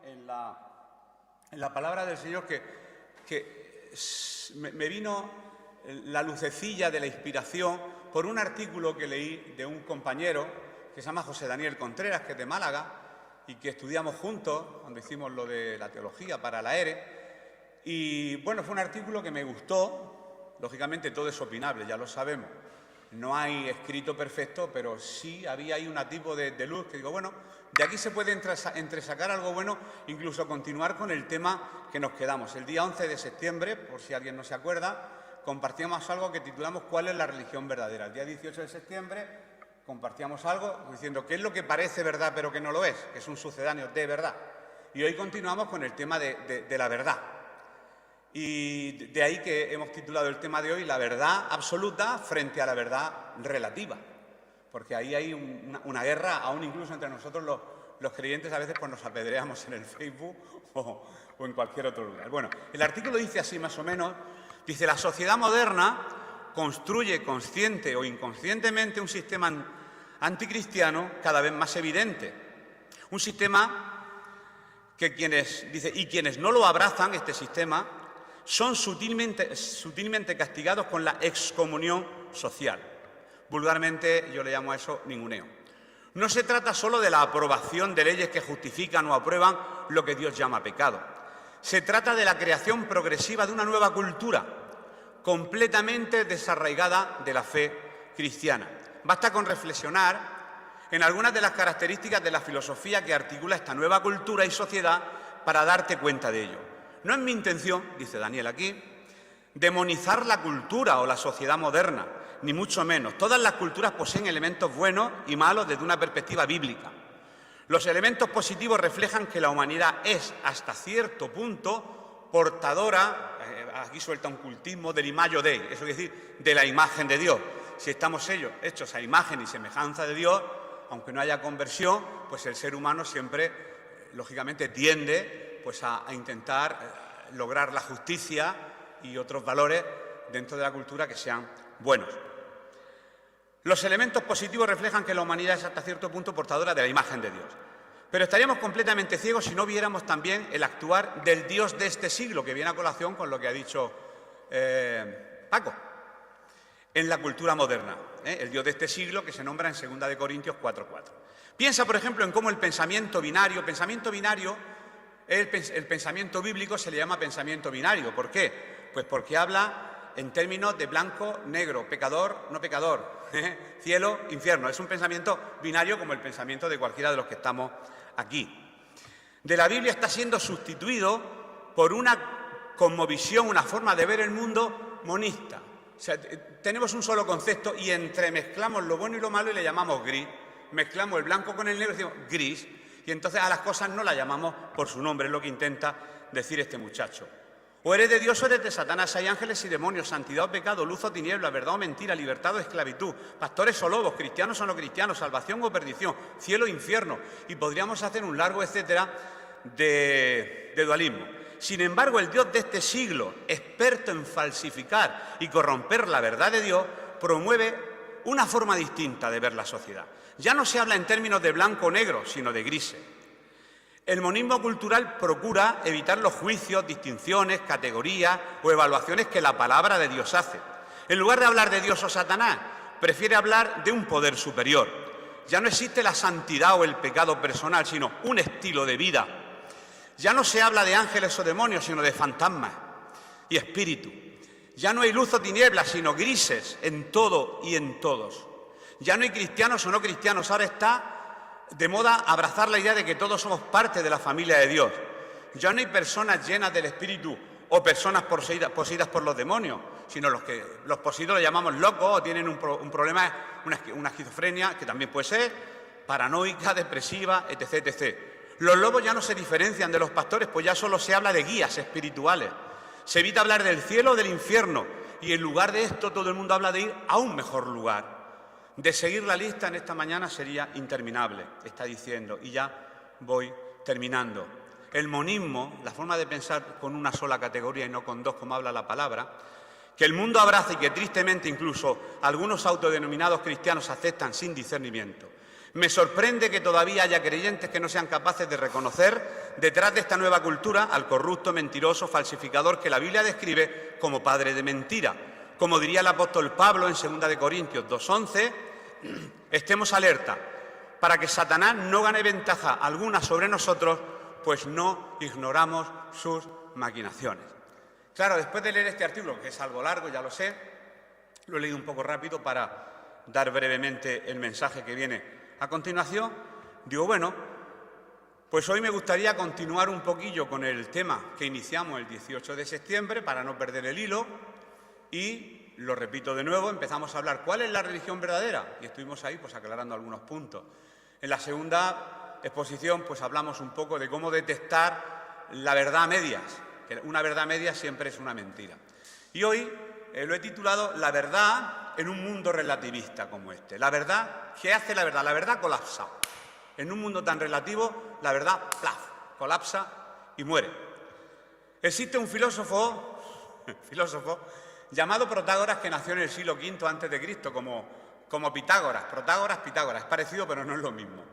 en la palabra del Señor que me vino la lucecilla de la inspiración por un artículo que leí de un compañero que se llama José Daniel Contreras, que es de Málaga, y que estudiamos juntos cuando hicimos lo de la teología para la ERE. Y bueno, fue un artículo que me gustó. Lógicamente todo es opinable, ya lo sabemos. No hay escrito perfecto, pero sí había ahí un tipo de luz que digo, bueno, de aquí se puede entresacar algo bueno, incluso continuar con el tema que nos quedamos. El día 11 de septiembre, por si alguien no se acuerda, compartíamos algo que titulamos ¿Cuál es la religión verdadera? El día 18 de septiembre compartíamos algo diciendo qué es lo que parece verdad pero que no lo es, que es un sucedáneo de verdad. Y hoy continuamos con el tema de la verdad. Y de ahí que hemos titulado el tema de hoy la verdad absoluta frente a la verdad relativa. Porque ahí hay una guerra, aún incluso entre nosotros los creyentes a veces pues nos apedreamos en el Facebook o en cualquier otro lugar. Bueno, el artículo dice así más o menos, dice: la sociedad moderna construye consciente o inconscientemente un sistema anticristiano cada vez más evidente. Un sistema que quienes no lo abrazan, este sistema, son sutilmente castigados con la excomunión social. Vulgarmente yo le llamo a eso ninguneo. No se trata solo de la aprobación de leyes que justifican o aprueban lo que Dios llama pecado. Se trata de la creación progresiva de una nueva cultura, completamente desarraigada de la fe cristiana. Basta con reflexionar en algunas de las características de la filosofía que articula esta nueva cultura y sociedad para darte cuenta de ello. No es mi intención, dice Daniel aquí, demonizar la cultura o la sociedad moderna, ni mucho menos. Todas las culturas poseen elementos buenos y malos desde una perspectiva bíblica. Los elementos positivos reflejan que la humanidad es, hasta cierto punto, portadora, aquí suelta un cultismo, del imago Dei, eso quiere decir, de la imagen de Dios. Si estamos hechos a imagen y semejanza de Dios, aunque no haya conversión, pues el ser humano siempre, lógicamente, tiende pues a intentar lograr la justicia y otros valores dentro de la cultura que sean buenos. Los elementos positivos reflejan que la humanidad es hasta cierto punto portadora de la imagen de Dios. Pero estaríamos completamente ciegos si no viéramos también el actuar del Dios de este siglo, que viene a colación con lo que ha dicho Paco, en la cultura moderna. El Dios de este siglo que se nombra en 2 de Corintios 4:4. Piensa, por ejemplo, en cómo el pensamiento binario, el pensamiento bíblico se le llama pensamiento binario. ¿Por qué? Pues porque habla en términos de blanco, negro, pecador, no pecador, cielo, infierno. Es un pensamiento binario como el pensamiento de cualquiera de los que estamos aquí. De la Biblia está siendo sustituido por una cosmovisión, una forma de ver el mundo monista. O sea, tenemos un solo concepto y entremezclamos lo bueno y lo malo y le llamamos gris. Mezclamos el blanco con el negro y decimos gris. Y entonces a las cosas no las llamamos por su nombre, es lo que intenta decir este muchacho. O eres de Dios o eres de Satanás, hay ángeles y demonios, santidad o pecado, luz o tiniebla, verdad o mentira, libertad o esclavitud, pastores o lobos, cristianos o no cristianos, salvación o perdición, cielo o infierno. Y podríamos hacer un largo etcétera de dualismo. Sin embargo, el Dios de este siglo, experto en falsificar y corromper la verdad de Dios, promueve una forma distinta de ver la sociedad. Ya no se habla en términos de blanco o negro, sino de grises. El monismo cultural procura evitar los juicios, distinciones, categorías o evaluaciones que la palabra de Dios hace. En lugar de hablar de Dios o Satanás, prefiere hablar de un poder superior. Ya no existe la santidad o el pecado personal, sino un estilo de vida. Ya no se habla de ángeles o demonios, sino de fantasmas y espíritus. Ya no hay luz o tinieblas, sino grises en todo y en todos. Ya no hay cristianos o no cristianos, ahora está de moda abrazar la idea de que todos somos parte de la familia de Dios. Ya no hay personas llenas del Espíritu o personas poseídas por los demonios, sino los poseídos los llamamos locos o tienen un problema, una esquizofrenia, que también puede ser, paranoica, depresiva, etc., etc. Los lobos ya no se diferencian de los pastores, pues ya solo se habla de guías espirituales. Se evita hablar del cielo o del infierno, y en lugar de esto todo el mundo habla de ir a un mejor lugar. De seguir la lista en esta mañana sería interminable, está diciendo, y ya voy terminando. El monismo, la forma de pensar con una sola categoría y no con dos, como habla la palabra, que el mundo abraza y que tristemente incluso algunos autodenominados cristianos aceptan sin discernimiento, Me sorprende que todavía haya creyentes que no sean capaces de reconocer detrás de esta nueva cultura al corrupto, mentiroso, falsificador que la Biblia describe como padre de mentira. Como diría el apóstol Pablo en 2 de Corintios 2:11, estemos alerta para que Satanás no gane ventaja alguna sobre nosotros, pues no ignoramos sus maquinaciones. Claro, después de leer este artículo, que es algo largo, ya lo sé, lo he leído un poco rápido para dar brevemente el mensaje que viene a continuación. Digo, bueno, pues hoy me gustaría continuar un poquillo con el tema que iniciamos el 18 de septiembre para no perder el hilo y, lo repito de nuevo, empezamos a hablar ¿cuál es la religión verdadera? Y estuvimos ahí pues aclarando algunos puntos. En la segunda exposición pues hablamos un poco de cómo detectar la verdad a medias, que una verdad a medias siempre es una mentira. Y hoy lo he titulado La verdad en un mundo relativista como este. La verdad, ¿qué hace la verdad? La verdad colapsa. En un mundo tan relativo, la verdad, ¡plaf!, colapsa y muere. Existe un filósofo llamado Protágoras que nació en el siglo V a.C., como Pitágoras. Pitágoras. Es parecido, pero no es lo mismo.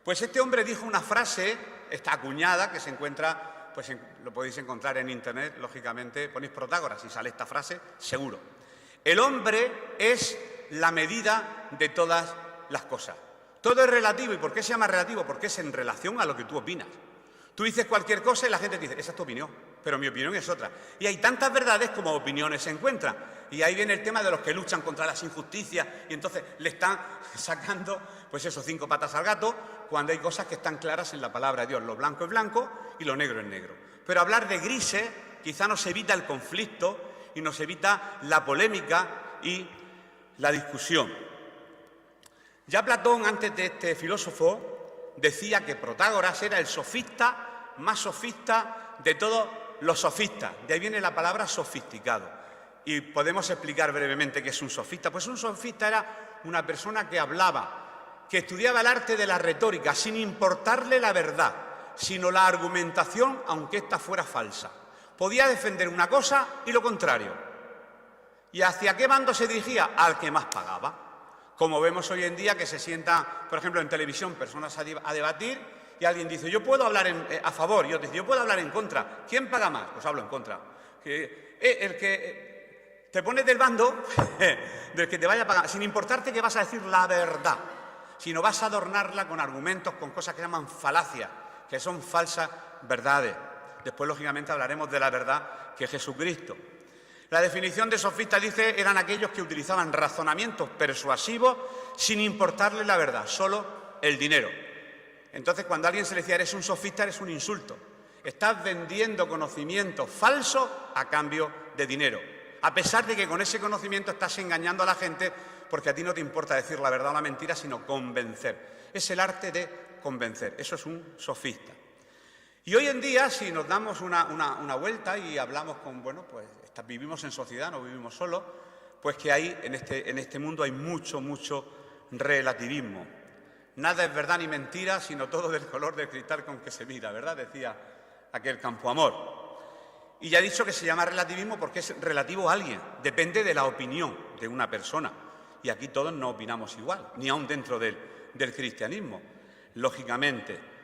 Pues este hombre dijo una frase, esta acuñada, que se encuentra, pues lo podéis encontrar en Internet, lógicamente, ponéis Protágoras y sale esta frase, seguro. El hombre es la medida de todas las cosas. Todo es relativo. ¿Y por qué se llama relativo? Porque es en relación a lo que tú opinas. Tú dices cualquier cosa y la gente te dice, esa es tu opinión, pero mi opinión es otra. Y hay tantas verdades como opiniones se encuentran. Y ahí viene el tema de los que luchan contra las injusticias y entonces le están sacando, pues eso, 5 patas al gato, cuando hay cosas que están claras en la palabra de Dios. Lo blanco es blanco y lo negro es negro. Pero hablar de grises quizá nos evita el conflicto y nos evita la polémica y la discusión. Ya Platón, antes de este filósofo, decía que Protágoras era el sofista más sofista de todos los sofistas. De ahí viene la palabra sofisticado. Y podemos explicar brevemente qué es un sofista. Pues un sofista era una persona que hablaba, que estudiaba el arte de la retórica, sin importarle la verdad, sino la argumentación, aunque ésta fuera falsa. Podía defender una cosa y lo contrario. ¿Y hacia qué bando se dirigía? Al que más pagaba. Como vemos hoy en día que se sientan, por ejemplo, en televisión personas a debatir y alguien dice, yo puedo hablar a favor, y otro dice, yo puedo hablar en contra. ¿Quién paga más? Pues hablo en contra. El que te pones del bando del que te vaya a pagar, sin importarte que vas a decir la verdad, sino vas a adornarla con argumentos, con cosas que llaman falacias, que son falsas verdades. Después, lógicamente, hablaremos de la verdad que es Jesucristo. La definición de sofista dice eran aquellos que utilizaban razonamientos persuasivos sin importarle la verdad, solo el dinero. Entonces, cuando a alguien se le decía eres un sofista, eres un insulto. Estás vendiendo conocimientos falsos a cambio de dinero, a pesar de que con ese conocimiento estás engañando a la gente porque a ti no te importa decir la verdad o la mentira, sino convencer. Es el arte de convencer, eso es un sofista. Y hoy en día, si nos damos una vuelta y hablamos con, bueno, pues vivimos en sociedad, no vivimos solos, pues que hay en este mundo hay mucho relativismo. Nada es verdad ni mentira, sino todo del color del cristal con que se mira, ¿verdad? Decía aquel Campoamor. Y ya he dicho que se llama relativismo porque es relativo a alguien, depende de la opinión de una persona. Y aquí todos no opinamos igual, ni aun dentro del cristianismo, lógicamente.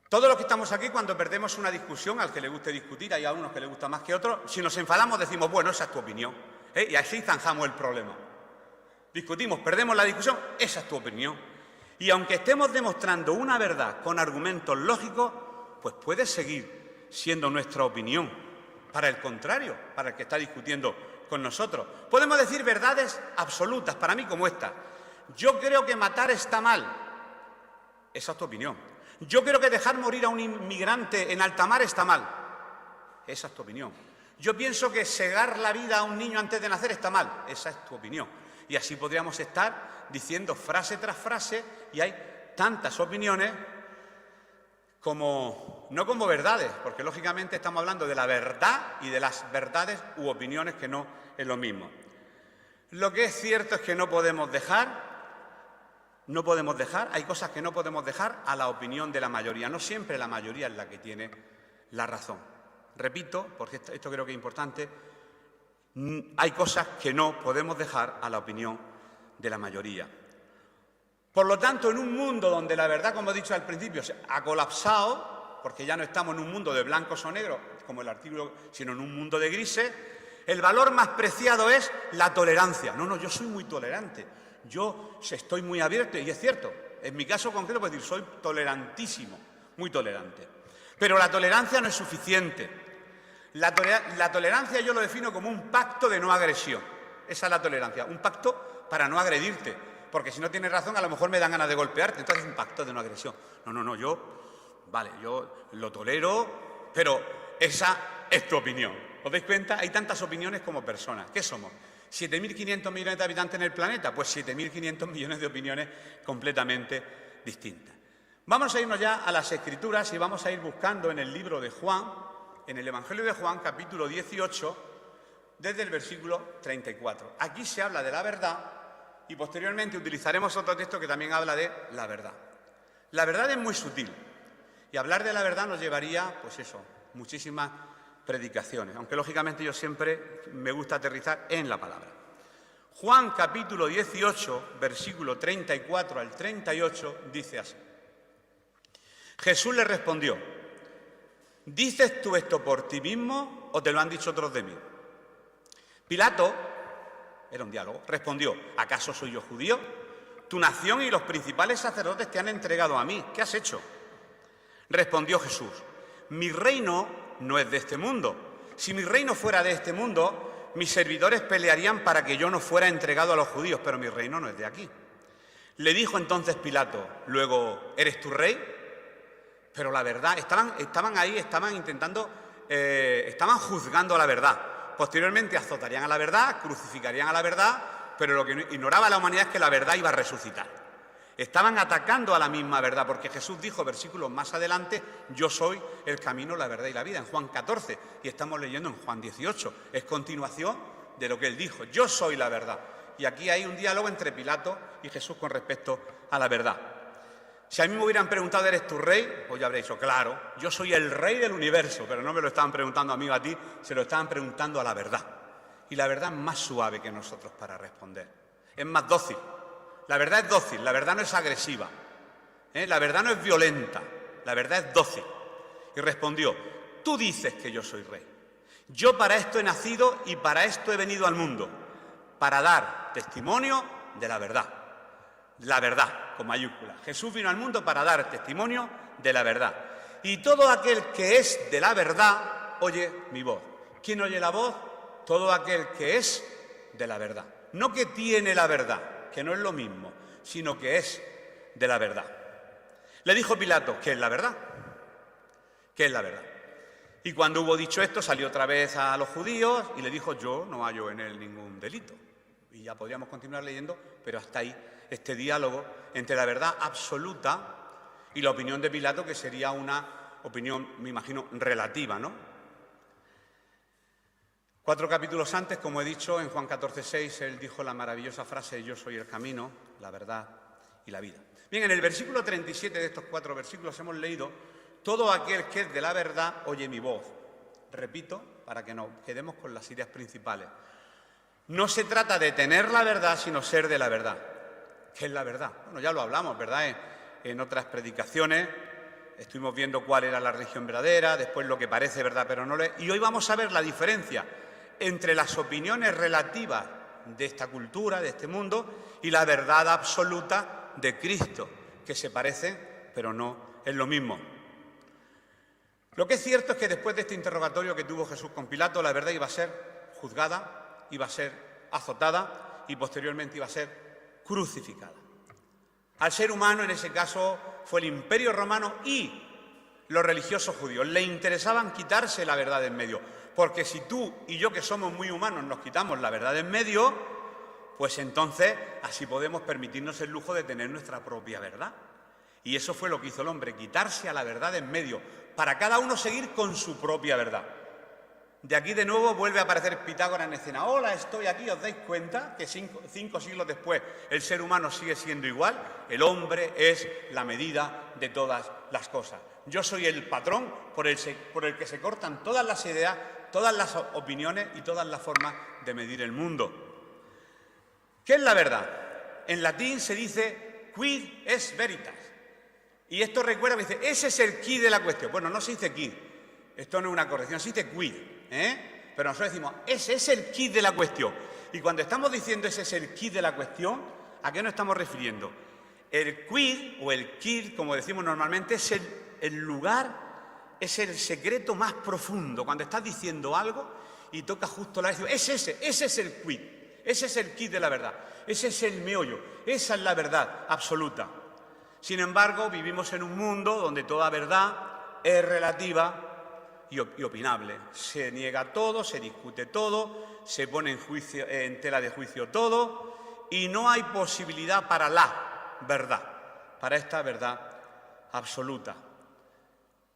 Todos los que estamos aquí, cuando perdemos una discusión, al que le guste discutir, hay a unos que le gusta más que otros, si nos enfadamos decimos, bueno, esa es tu opinión, y así zanjamos el problema. Discutimos, perdemos la discusión, esa es tu opinión. Y aunque estemos demostrando una verdad con argumentos lógicos, pues puede seguir siendo nuestra opinión. Para el contrario, para el que está discutiendo con nosotros. Podemos decir verdades absolutas, para mí como esta. Yo creo que matar está mal. Esa es tu opinión. Yo creo que dejar morir a un inmigrante en alta mar está mal. Esa es tu opinión. Yo pienso que cegar la vida a un niño antes de nacer está mal. Esa es tu opinión. Y así podríamos estar diciendo frase tras frase y hay tantas opiniones no como verdades, porque lógicamente estamos hablando de la verdad y de las verdades u opiniones que no es lo mismo. Lo que es cierto es que no podemos dejar, hay cosas que no podemos dejar a la opinión de la mayoría. No siempre la mayoría es la que tiene la razón. Repito, porque esto creo que es importante, hay cosas que no podemos dejar a la opinión de la mayoría. Por lo tanto, en un mundo donde la verdad, como he dicho al principio, ha colapsado, porque ya no estamos en un mundo de blancos o negros, como el artículo, sino en un mundo de grises, el valor más preciado es la tolerancia. No, yo soy muy tolerante, yo estoy muy abierto, y es cierto, en mi caso concreto puedo decir, soy tolerantísimo, muy tolerante. Pero la tolerancia no es suficiente. La tolerancia yo lo defino como un pacto de no agresión. Esa es la tolerancia, un pacto para no agredirte, porque si no tienes razón a lo mejor me dan ganas de golpearte, entonces es un pacto de no agresión. No, yo lo tolero, pero esa es tu opinión. ¿Os dais cuenta? Hay tantas opiniones como personas. ¿Qué somos? ¿7.500 millones de habitantes en el planeta? Pues 7.500 millones de opiniones completamente distintas. Vamos a irnos ya a las Escrituras y vamos a ir buscando en el libro de Juan, en el Evangelio de Juan, capítulo 18, desde el versículo 34. Aquí se habla de la verdad y posteriormente utilizaremos otro texto que también habla de la verdad. La verdad es muy sutil y hablar de la verdad nos llevaría, pues eso, muchísimas predicaciones, aunque lógicamente yo siempre me gusta aterrizar en la palabra. Juan capítulo 18, versículo 34 al 38, dice así. Jesús le respondió: ¿dices tú esto por ti mismo o te lo han dicho otros de mí? Pilato, era un diálogo, respondió: ¿acaso soy yo judío? Tu nación y los principales sacerdotes te han entregado a mí. ¿Qué has hecho? Respondió Jesús: mi reino no es de este mundo. Si mi reino fuera de este mundo, mis servidores pelearían para que yo no fuera entregado a los judíos, pero mi reino no es de aquí. Le dijo entonces Pilato: luego, ¿eres tu rey? Pero la verdad, estaban ahí, estaban juzgando a la verdad. Posteriormente azotarían a la verdad, crucificarían a la verdad, pero lo que ignoraba la humanidad es que la verdad iba a resucitar. Estaban atacando a la misma verdad, porque Jesús dijo, versículos más adelante, yo soy el camino, la verdad y la vida, en Juan 14, y estamos leyendo en Juan 18. Es continuación de lo que él dijo, yo soy la verdad. Y aquí hay un diálogo entre Pilato y Jesús con respecto a la verdad. Si a mí me hubieran preguntado, ¿eres tu rey? Pues yo habría dicho, claro, yo soy el rey del universo, pero no me lo estaban preguntando a mí o a ti, se lo estaban preguntando a la verdad. Y la verdad es más suave que nosotros para responder, es más dócil. La verdad es dócil, la verdad no es agresiva, la verdad no es violenta, la verdad es dócil. Y respondió, tú dices que yo soy rey. Yo para esto he nacido y para esto he venido al mundo, para dar testimonio de la verdad. La verdad, con mayúscula. Jesús vino al mundo para dar testimonio de la verdad. Y todo aquel que es de la verdad, oye mi voz. ¿Quién oye la voz? Todo aquel que es de la verdad. No que tiene la verdad, que no es lo mismo, sino que es de la verdad. Le dijo Pilato, ¿qué es la verdad? ¿Qué es la verdad? Y cuando hubo dicho esto, salió otra vez a los judíos y le dijo, yo no hallo en él ningún delito. Y ya podríamos continuar leyendo, pero hasta ahí este diálogo entre la verdad absoluta y la opinión de Pilato, que sería una opinión, me imagino, relativa, ¿no? 4 capítulos antes, como he dicho, en Juan 14:6, él dijo la maravillosa frase, yo soy el camino, la verdad y la vida. Bien, en el versículo 37 de estos 4 versículos hemos leído, todo aquel que es de la verdad oye mi voz. Repito, para que nos quedemos con las ideas principales. No se trata de tener la verdad, sino ser de la verdad. ¿Qué es la verdad? Bueno, ya lo hablamos, ¿verdad? En otras predicaciones estuvimos viendo cuál era la religión verdadera, después lo que parece verdad pero no lo es. Y hoy vamos a ver la diferencia entre las opiniones relativas de esta cultura, de este mundo, y la verdad absoluta de Cristo, que se parecen pero no es lo mismo. Lo que es cierto es que después de este interrogatorio que tuvo Jesús con Pilato, la verdad iba a ser juzgada, iba a ser azotada y posteriormente iba a ser crucificada. Al ser humano, en ese caso, fue el Imperio Romano y los religiosos judíos. Le interesaban quitarse la verdad de en medio, porque si tú y yo, que somos muy humanos, nos quitamos la verdad de en medio, pues entonces así podemos permitirnos el lujo de tener nuestra propia verdad. Y eso fue lo que hizo el hombre, quitarse a la verdad de en medio, para cada uno seguir con su propia verdad. De aquí de nuevo vuelve a aparecer Pitágoras en escena. Hola, estoy aquí, ¿os dais cuenta que 5 siglos después el ser humano sigue siendo igual? El hombre es la medida de todas las cosas. Yo soy el patrón por el que se cortan todas las ideas, todas las opiniones y todas las formas de medir el mundo. ¿Qué es la verdad? En latín se dice quid es veritas. Y esto recuerda, me dice, ese es el quid de la cuestión. Bueno, no se dice quid, esto no es una corrección, se dice quid, pero nosotros decimos, ese es el quid de la cuestión. Y cuando estamos diciendo ese es el quid de la cuestión, ¿a qué nos estamos refiriendo? El quid, o el quid, como decimos normalmente, es el lugar, es el secreto más profundo. Cuando estás diciendo algo y toca justo la decisión, ese es el quid, ese es el quid de la verdad, ese es el meollo, esa es la verdad absoluta. Sin embargo, vivimos en un mundo donde toda verdad es relativa y opinable. Se niega todo, se discute todo, se pone en tela de juicio todo y no hay posibilidad para la verdad, para esta verdad absoluta.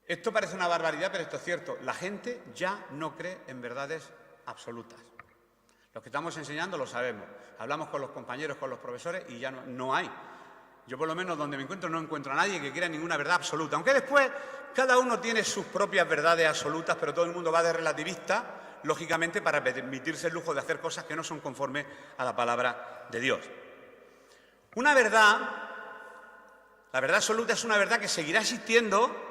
Esto parece una barbaridad, pero esto es cierto. La gente ya no cree en verdades absolutas. Los que estamos enseñando lo sabemos. Hablamos con los compañeros, con los profesores y ya no hay. Yo por lo menos donde me encuentro no encuentro a nadie que quiera ninguna verdad absoluta. Aunque después cada uno tiene sus propias verdades absolutas, pero todo el mundo va de relativista, lógicamente para permitirse el lujo de hacer cosas que no son conformes a la palabra de Dios. Una verdad, la verdad absoluta es una verdad que seguirá existiendo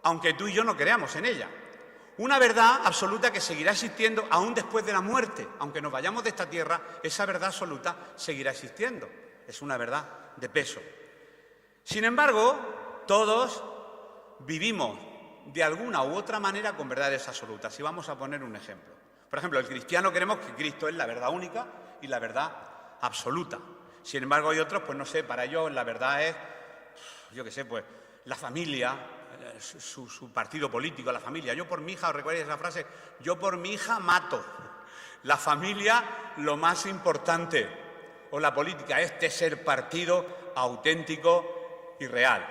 aunque tú y yo no creamos en ella. Una verdad absoluta que seguirá existiendo aún después de la muerte. Aunque nos vayamos de esta tierra, esa verdad absoluta seguirá existiendo. Es una verdad de peso. Sin embargo, todos vivimos de alguna u otra manera con verdades absolutas. Y vamos a poner un ejemplo. Por ejemplo, el cristiano creemos que Cristo es la verdad única y la verdad absoluta. Sin embargo, hay otros, pues no sé, para ellos la verdad es, yo qué sé, pues la familia, su partido político, la familia. Yo por mi hija, ¿os recuerdáis esa frase? Yo por mi hija mato. La familia, lo más importante. O la política, este es el partido auténtico y real.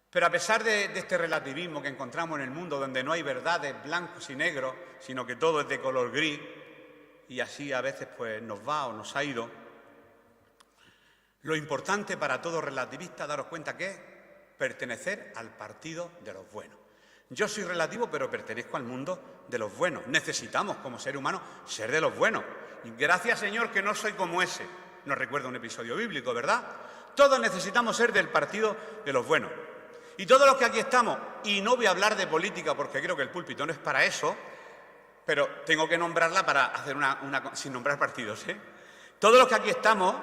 Pero a pesar de este relativismo que encontramos en el mundo, donde no hay verdades blancos y negros, sino que todo es de color gris, y así a veces pues nos va o nos ha ido, lo importante para todo relativista, daros cuenta que es pertenecer al partido de los buenos. Yo soy relativo, pero pertenezco al mundo de los buenos. Necesitamos, como ser humano, ser de los buenos. Y gracias, Señor, que no soy como ese. Nos recuerda un episodio bíblico, ¿verdad? Todos necesitamos ser del partido de los buenos. Y todos los que aquí estamos, y no voy a hablar de política porque creo que el púlpito no es para eso, pero tengo que nombrarla para hacer sin nombrar partidos, ¿eh? Todos los que aquí estamos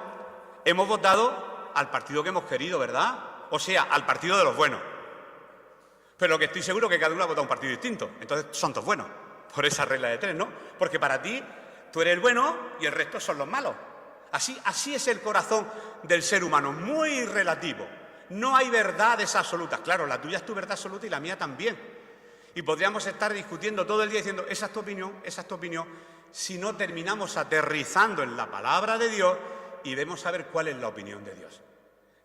hemos votado al partido que hemos querido, ¿verdad? O sea, al partido de los buenos. Pero lo que estoy seguro es que cada uno ha votado un partido distinto. Entonces son todos buenos, por esa regla de tres, ¿no? Porque para ti, tú eres el bueno y el resto son los malos. Así es el corazón del ser humano, muy relativo. No hay verdades absolutas. Claro, la tuya es tu verdad absoluta y la mía también. Y podríamos estar discutiendo todo el día diciendo, esa es tu opinión, si no terminamos aterrizando en la palabra de Dios y vemos a ver cuál es la opinión de Dios.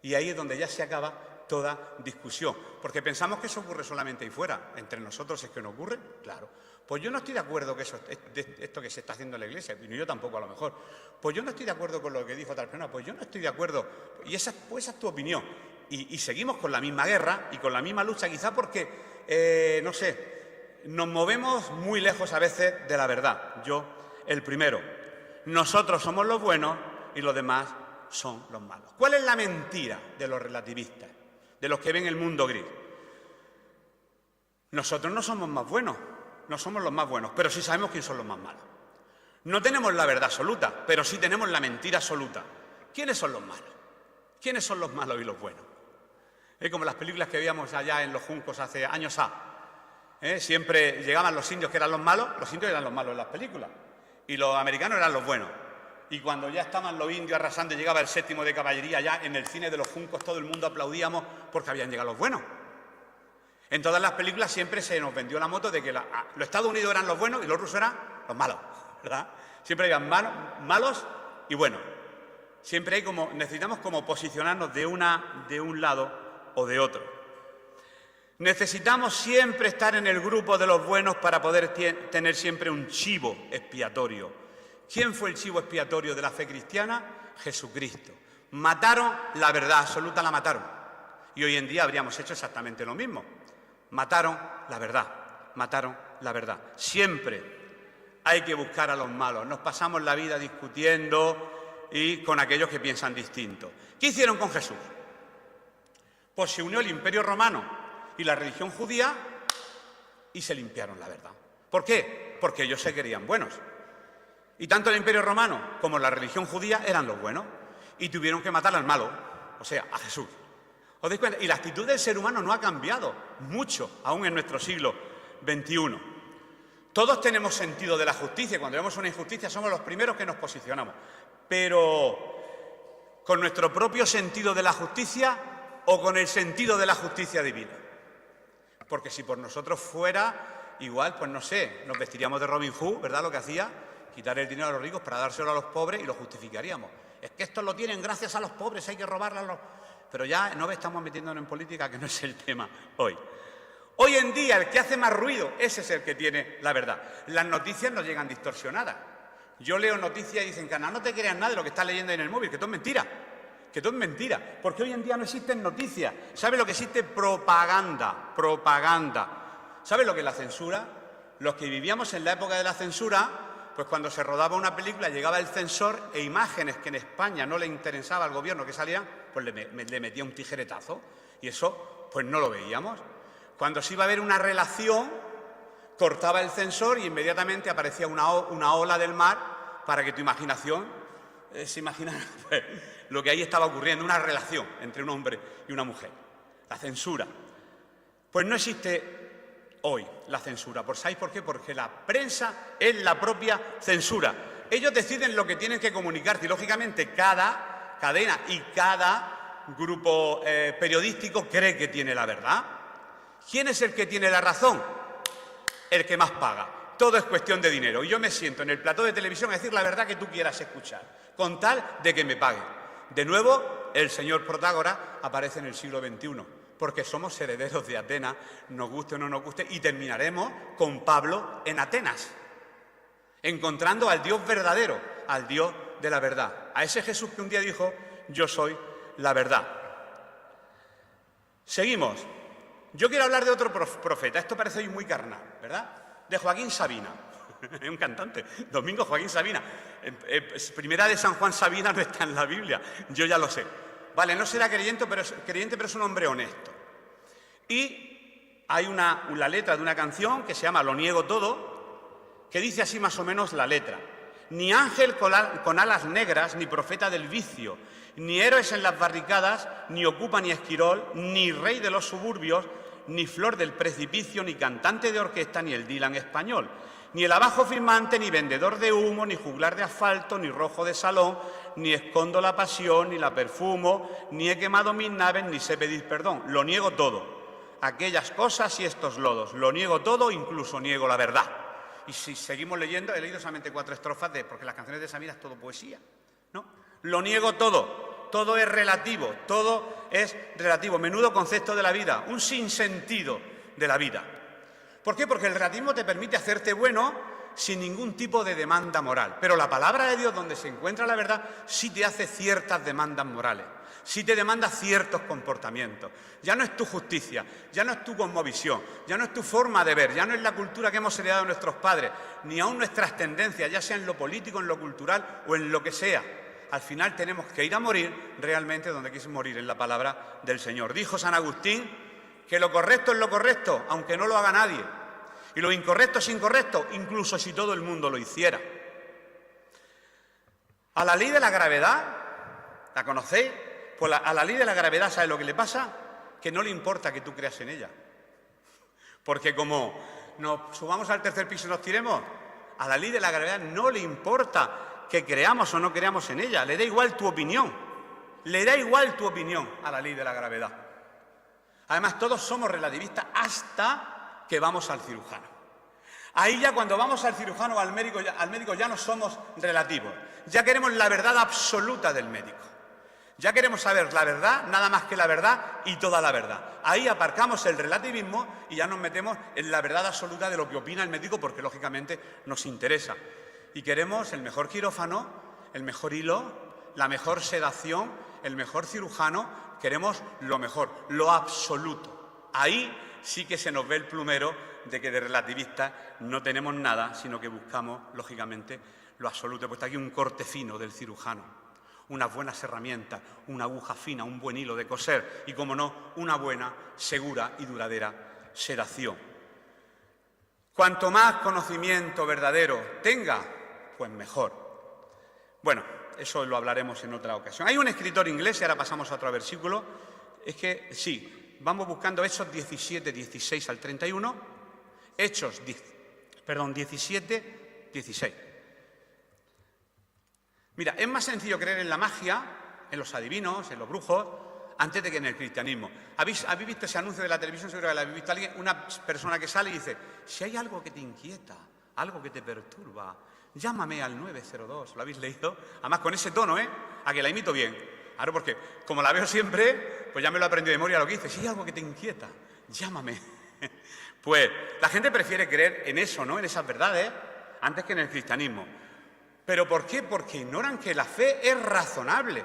Y ahí es donde ya se acaba toda discusión, porque pensamos que eso ocurre solamente ahí fuera. ¿Entre nosotros es que no ocurre? Claro. Pues yo no estoy de acuerdo que esto que se está haciendo en la Iglesia, y yo tampoco a lo mejor. Pues yo no estoy de acuerdo con lo que dijo tal persona, pues yo no estoy de acuerdo. Y esa es tu opinión. Y seguimos con la misma guerra y con la misma lucha, quizá porque, no sé, nos movemos muy lejos a veces de la verdad. Yo, el primero. Nosotros somos los buenos y los demás son los malos. ¿Cuál es la mentira de los relativistas, de los que ven el mundo gris? Nosotros no somos más buenos, no somos los más buenos, pero sí sabemos quién son los más malos. No tenemos la verdad absoluta, pero sí tenemos la mentira absoluta. ¿Quiénes son los malos? ¿Quiénes son los malos y los buenos? Es como las películas que veíamos allá en los Juncos hace años siempre llegaban los indios que eran los malos en las películas, y los americanos eran los buenos. Y cuando ya estaban los indios arrasando y llegaba el 7º de caballería, ya en el cine de los Juncos todo el mundo aplaudíamos porque habían llegado los buenos. En todas las películas siempre se nos vendió la moto de que los Estados Unidos eran los buenos y los rusos eran los malos, ¿verdad? Siempre habían malos y buenos. Siempre necesitamos como posicionarnos de un lado o de otro. Necesitamos siempre estar en el grupo de los buenos para poder tener siempre un chivo expiatorio. ¿Quién fue el chivo expiatorio de la fe cristiana? Jesucristo. Mataron la verdad absoluta, la mataron. Y hoy en día habríamos hecho exactamente lo mismo. Mataron la verdad. Siempre hay que buscar a los malos. Nos pasamos la vida discutiendo, y con aquellos que piensan distinto. ¿Qué hicieron con Jesús? Pues se unió el Imperio Romano y la religión judía y se limpiaron la verdad. ¿Por qué? Porque ellos se creían buenos. Y tanto el Imperio Romano como la religión judía eran los buenos y tuvieron que matar al malo, o sea, a Jesús. ¿Os dais cuenta? Y la actitud del ser humano no ha cambiado mucho, aún en nuestro siglo XXI. Todos tenemos sentido de la justicia. Cuando vemos una injusticia somos los primeros que nos posicionamos. Pero ¿con nuestro propio sentido de la justicia o con el sentido de la justicia divina? Porque si por nosotros fuera igual, pues no sé, nos vestiríamos de Robin Hood, ¿verdad? Lo que hacía, quitar el dinero a los ricos para dárselo a los pobres y lo justificaríamos. Es que estos lo tienen gracias a los pobres, hay que robarle a los... Pero ya no estamos metiéndonos en política, que no es el tema hoy. Hoy en día el que hace más ruido, ese es el que tiene la verdad. Las noticias nos llegan distorsionadas. Yo leo noticias y dicen, Cana, no te creas nada de lo que estás leyendo en el móvil, que todo es mentira. Que todo es mentira. Porque hoy en día no existen noticias. ¿Sabes lo que existe? Propaganda. Propaganda. ¿Sabes lo que es la censura? Los que vivíamos en la época de la censura, pues cuando se rodaba una película llegaba el censor e imágenes que en España no le interesaba al gobierno que salían, pues le metía un tijeretazo. Y eso, pues no lo veíamos. Cuando se iba a ver una relación, cortaba el censor y inmediatamente aparecía una ola del mar para que tu imaginación se imaginara pues, lo que ahí estaba ocurriendo, una relación entre un hombre y una mujer. La censura. Pues no existe hoy la censura. ¿Sabéis por qué? Porque la prensa es la propia censura. Ellos deciden lo que tienen que comunicarse y, lógicamente, cada cadena y cada grupo periodístico cree que tiene la verdad. ¿Quién es el que tiene la razón? El que más paga. Todo es cuestión de dinero. Y yo me siento en el plató de televisión a decir la verdad que tú quieras escuchar, con tal de que me paguen. De nuevo, el señor Protágoras aparece en el siglo XXI, porque somos herederos de Atenas, nos guste o no nos guste, y terminaremos con Pablo en Atenas, encontrando al Dios verdadero, al Dios de la verdad, a ese Jesús que un día dijo, yo soy la verdad. Seguimos. Yo quiero hablar de otro profeta, esto parece hoy muy carnal, ¿verdad? De Joaquín Sabina, un cantante, Domingo Joaquín Sabina. Primera de San Juan Sabina no está en la Biblia, yo ya lo sé. Vale, no será creyente, pero es un hombre honesto. Y hay la letra de una canción que se llama Lo niego todo, que dice así más o menos la letra. Ni ángel con alas negras, ni profeta del vicio, ni héroes en las barricadas, ni ocupa ni esquirol, ni rey de los suburbios, ni flor del precipicio, ni cantante de orquesta, ni el Dylan español, ni el abajo firmante, ni vendedor de humo, ni juglar de asfalto, ni rojo de salón, ni escondo la pasión, ni la perfumo, ni he quemado mis naves, ni sé pedir perdón. Lo niego todo. Aquellas cosas y estos lodos. Lo niego todo, incluso niego la verdad. Y si seguimos leyendo, he leído solamente 4 estrofas, porque las canciones de Sabina es todo poesía, ¿no? Lo niego todo. Todo es relativo, todo es relativo. Menudo concepto de la vida, un sinsentido de la vida. ¿Por qué? Porque el relativismo te permite hacerte bueno sin ningún tipo de demanda moral. Pero la palabra de Dios, donde se encuentra la verdad, sí te hace ciertas demandas morales, sí te demanda ciertos comportamientos. Ya no es tu justicia, ya no es tu cosmovisión, ya no es tu forma de ver, ya no es la cultura que hemos heredado de nuestros padres, ni aún nuestras tendencias, ya sea en lo político, en lo cultural o en lo que sea. Al final tenemos que ir a morir realmente donde quise morir, en la palabra del Señor. Dijo San Agustín que lo correcto es lo correcto, aunque no lo haga nadie. Y lo incorrecto es incorrecto, incluso si todo el mundo lo hiciera. A la ley de la gravedad, ¿la conocéis? Pues a la ley de la gravedad, ¿sabes lo que le pasa? Que no le importa que tú creas en ella. Porque como nos subamos al tercer piso y nos tiremos, a la ley de la gravedad no le importa que creamos o no creamos en ella, le da igual tu opinión, le da igual tu opinión a la ley de la gravedad. Además, todos somos relativistas hasta que vamos al cirujano. Ahí ya cuando vamos al cirujano o al médico ya no somos relativos, ya queremos la verdad absoluta del médico. Ya queremos saber la verdad, nada más que la verdad y toda la verdad. Ahí aparcamos el relativismo y ya nos metemos en la verdad absoluta de lo que opina el médico porque, lógicamente, nos interesa. Y queremos el mejor quirófano, el mejor hilo, la mejor sedación, el mejor cirujano. Queremos lo mejor, lo absoluto. Ahí sí que se nos ve el plumero de que de relativistas no tenemos nada, sino que buscamos, lógicamente, lo absoluto. He puesto aquí un corte fino del cirujano. unas buenas herramientas, una aguja fina, un buen hilo de coser y, como no, una buena, segura y duradera sedación. Cuanto más conocimiento verdadero tenga, pues mejor. Bueno, eso lo hablaremos en otra ocasión. Hay un escritor inglés, y ahora pasamos a otro versículo, es que sí, vamos buscando Hechos 17, 16 al 31, Hechos 17, 16. Mira, es más sencillo creer en la magia, en los adivinos, en los brujos, antes de que en el cristianismo. ¿Habéis visto ese anuncio de la televisión? Seguro que lo habéis visto. Alguien, una persona que sale y dice, si hay algo que te inquieta, algo que te perturba, llámame al 902. ¿Lo habéis leído? Además, con ese tono, a que la imito bien. Claro, porque como la veo siempre, pues ya me lo he aprendido de memoria lo que dice. Si hay algo que te inquieta, llámame. Pues la gente prefiere creer en eso, ¿no? En esas verdades, antes que en el cristianismo. ¿Pero por qué? Porque ignoran que la fe es razonable.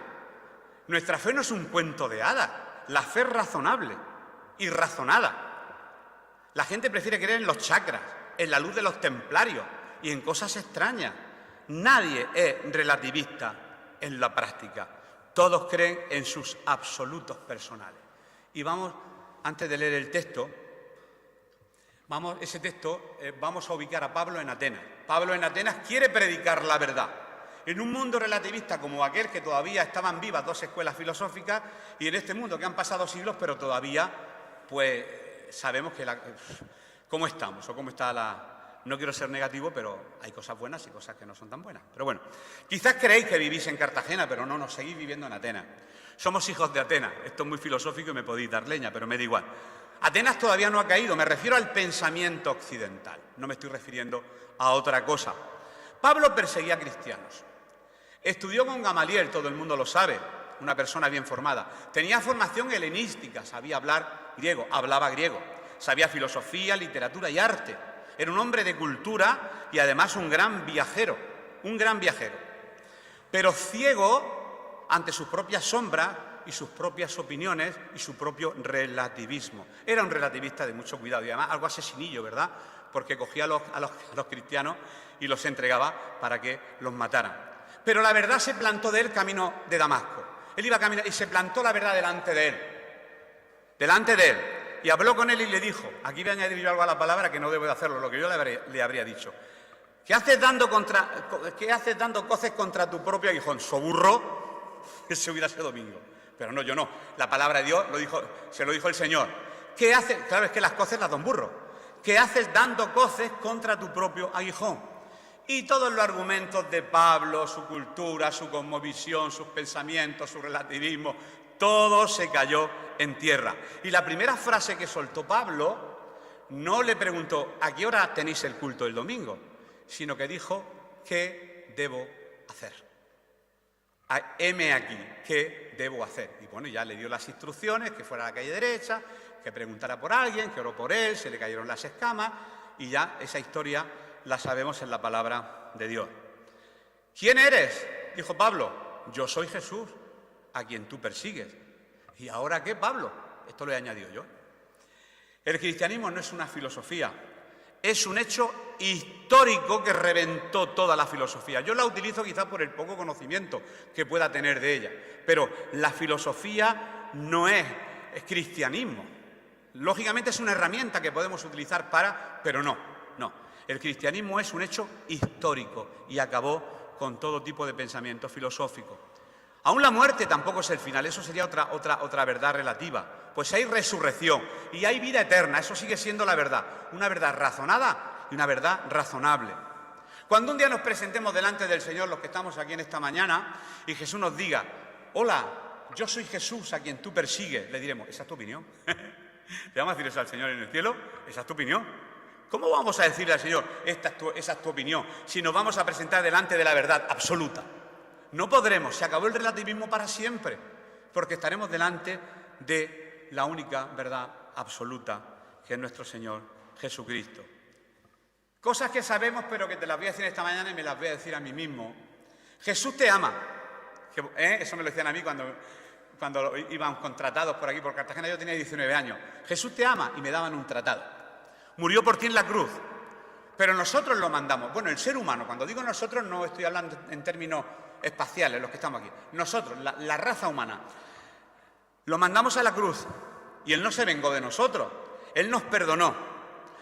Nuestra fe no es un cuento de hadas. La fe es razonable y razonada. La gente prefiere creer en los chakras, en la luz de los templarios y en cosas extrañas. Nadie es relativista en la práctica. Todos creen en sus absolutos personales. Y vamos, antes de leer el texto, vamos a ubicar a Pablo en Atenas. Pablo en Atenas quiere predicar la verdad. En un mundo relativista como aquel, que todavía estaban vivas dos escuelas filosóficas, y en este mundo que han pasado siglos, pero todavía, pues, sabemos que cómo estamos o cómo está la... No quiero ser negativo, pero hay cosas buenas y cosas que no son tan buenas. Pero bueno, quizás creéis que vivís en Cartagena, pero no, seguís viviendo en Atenas. Somos hijos de Atenas. Esto es muy filosófico y me podéis dar leña, pero me da igual. Atenas todavía no ha caído, me refiero al pensamiento occidental. No me estoy refiriendo a otra cosa. Pablo perseguía a cristianos. Estudió con Gamaliel, todo el mundo lo sabe, una persona bien formada. Tenía formación helenística, sabía hablar griego, hablaba griego. Sabía filosofía, literatura y arte. Era un hombre de cultura y además un gran viajero. Pero ciego ante sus propias sombras y sus propias opiniones y su propio relativismo. Era un relativista de mucho cuidado y además algo asesinillo, ¿verdad? Porque cogía a los cristianos y los entregaba para que los mataran. Pero la verdad se plantó de él camino de Damasco. Él iba a caminar y se plantó la verdad delante de él. Y habló con él y le dijo, aquí voy a añadir yo algo a la palabra que no debo de hacerlo, lo que yo le habría dicho. ¿Qué haces dando coces contra tu propio aguijón? Soburro, ese hubiera sido domingo. Pero no, yo no. La palabra de Dios se lo dijo el Señor. ¿Qué haces? Claro, es que las coces las da un burro. ¿Qué haces dando coces contra tu propio aguijón? Y todos los argumentos de Pablo, su cultura, su cosmovisión, sus pensamientos, su relativismo, todo se cayó en tierra. Y la primera frase que soltó Pablo no le preguntó ¿a qué hora tenéis el culto el domingo?, sino que dijo ¿qué debo hacer? Heme aquí, ¿qué debo hacer? Y bueno, ya le dio las instrucciones, que fuera a la calle derecha, que preguntara por alguien, que oró por él, se le cayeron las escamas y ya esa historia la sabemos en la palabra de Dios. ¿Quién eres?, dijo Pablo. Yo soy Jesús, a quien tú persigues. ¿Y ahora qué, Pablo? Esto lo he añadido yo. El cristianismo no es una filosofía, es un hecho histórico que reventó toda la filosofía. Yo la utilizo quizás por el poco conocimiento que pueda tener de ella, pero la filosofía no es cristianismo. Lógicamente es una herramienta que podemos utilizar pero no. El cristianismo es un hecho histórico y acabó con todo tipo de pensamiento filosófico. Aún la muerte tampoco es el final, eso sería otra verdad relativa. Pues hay resurrección y hay vida eterna, eso sigue siendo la verdad. Una verdad razonada y una verdad razonable. Cuando un día nos presentemos delante del Señor, los que estamos aquí en esta mañana, y Jesús nos diga, hola, yo soy Jesús a quien tú persigues, le diremos, ¿esa es tu opinión? ¿Le vamos a decir eso al Señor en el cielo? ¿Esa es tu opinión? ¿Cómo vamos a decirle al Señor, esa es tu opinión, si nos vamos a presentar delante de la verdad absoluta? No podremos, se acabó el relativismo para siempre, porque estaremos delante de la única verdad absoluta, que es nuestro Señor Jesucristo. Cosas que sabemos, pero que te las voy a decir esta mañana y me las voy a decir a mí mismo. Jesús te ama. Eso me lo decían a mí cuando iban contratados por aquí, por Cartagena. Yo tenía 19 años. Jesús te ama y me daban un tratado. Murió por ti en la cruz. pero nosotros lo mandamos. Bueno, el ser humano, cuando digo nosotros no estoy hablando en términos espaciales, los que estamos aquí. Nosotros, la raza humana, lo mandamos a la cruz y Él no se vengó de nosotros. Él nos perdonó,